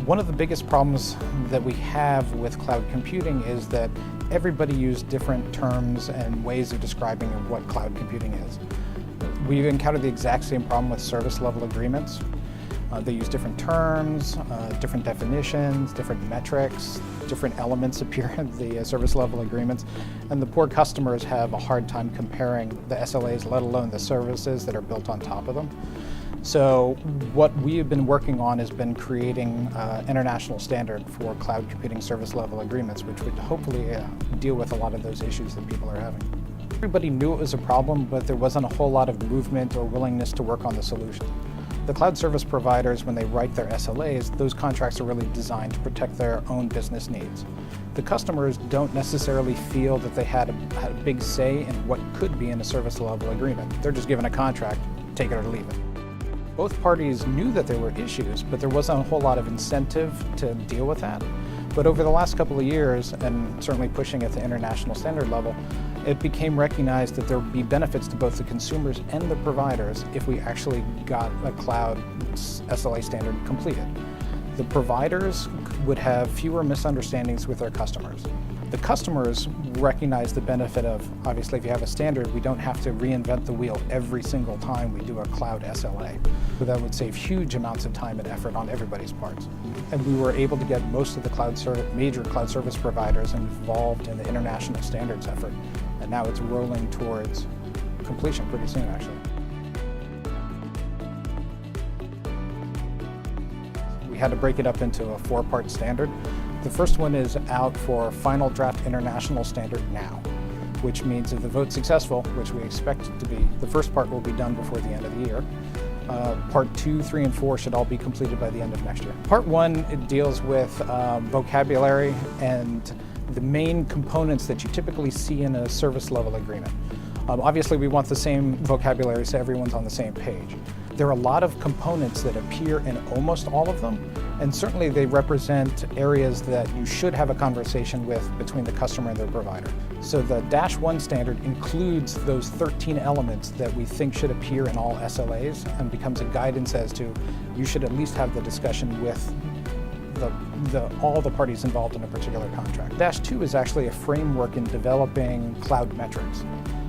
One of the biggest problems that we have with cloud computing is that everybody uses different terms and ways of describing what cloud computing is. We've encountered the exact same problem with service level agreements. They use different terms, different definitions, different metrics, different elements appear in the service level agreements, and the poor customers have a hard time comparing the SLAs, let alone the services that are built on top of them. So what we have been working on has been creating an international standard for cloud computing service level agreements, which would hopefully deal with a lot of those issues that people are having. Everybody knew it was a problem, but there wasn't a whole lot of movement or willingness to work on the solution. The cloud service providers, when they write their SLAs, those contracts are really designed to protect their own business needs. The customers don't necessarily feel that they had a big say in what could be in a service level agreement. They're just given a contract, take it or leave it. Both parties knew that there were issues, but there wasn't a whole lot of incentive to deal with that. But over the last couple of years, and certainly pushing at the international standard level, it became recognized that there would be benefits to both the consumers and the providers if we actually got a cloud SLA standard completed. The providers would have fewer misunderstandings with their customers. The customers recognize the benefit of, obviously, if you have a standard, we don't have to reinvent the wheel every single time we do a cloud SLA. So that would save huge amounts of time and effort on everybody's parts. And we were able to get most of the major cloud service providers involved in the international standards effort. And now it's rolling towards completion pretty soon, actually. We had to break it up into a 4-part standard. The first one is out for final draft international standard now, which means if the vote's successful, which we expect it to be, the first part will be done before the end of the year. Part 2, 3, and 4 should all be completed by the end of next year. Part 1, it deals with vocabulary and the main components that you typically see in a service level agreement. Obviously, we want the same vocabulary so everyone's on the same page. There are a lot of components that appear in almost all of them, and certainly they represent areas that you should have a conversation with between the customer and their provider. So the -1 standard includes those 13 elements that we think should appear in all SLAs and becomes a guidance as to you should at least have the discussion with all the parties involved in a particular contract. -2 is actually a framework in developing cloud metrics.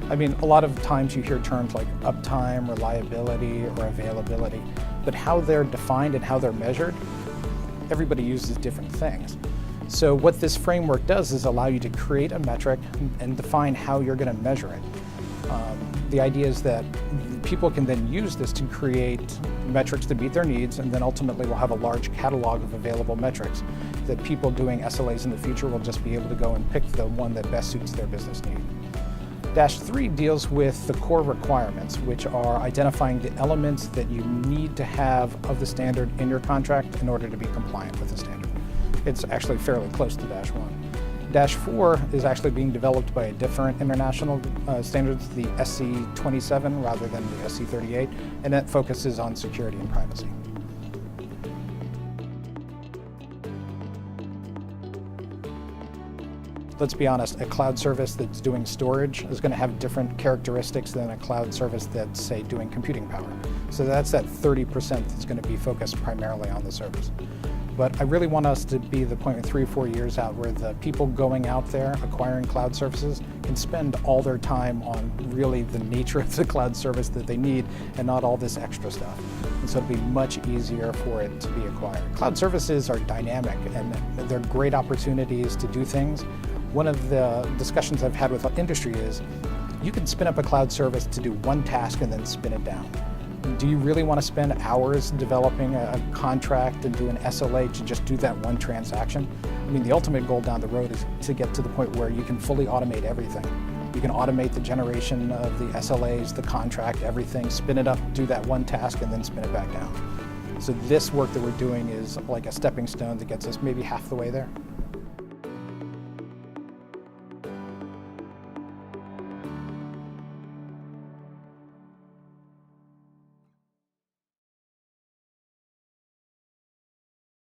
I mean, a lot of times you hear terms like uptime, reliability, or availability, but how they're defined and how they're measured, everybody uses different things. So what this framework does is allow you to create a metric and define how you're going to measure it. The idea is that people can then use this to create metrics to meet their needs, and then ultimately we'll have a large catalog of available metrics that people doing SLAs in the future will just be able to go and pick the one that best suits their business need. -3 deals with the core requirements, which are identifying the elements that you need to have of the standard in your contract in order to be compliant with the standard. It's actually fairly close to -1. -4 is actually being developed by a different international standard, the SC27 rather than the SC38, and that focuses on security and privacy. Let's be honest, a cloud service that's doing storage is going to have different characteristics than a cloud service that's, say, doing computing power. So that's that 30% that's going to be focused primarily on the service. But I really want us to be the point in 3 or 4 years out where the people going out there acquiring cloud services can spend all their time on really the nature of the cloud service that they need and not all this extra stuff. And so it'll be much easier for it to be acquired. Cloud services are dynamic and they're great opportunities to do things. One of the discussions I've had with the industry is you can spin up a cloud service to do one task and then spin it down. Do you really want to spend hours developing a contract and do an SLA to just do that one transaction? I mean, the ultimate goal down the road is to get to the point where you can fully automate everything. You can automate the generation of the SLAs, the contract, everything, spin it up, do that one task, and then spin it back down. So this work that we're doing is like a stepping stone that gets us maybe half the way there.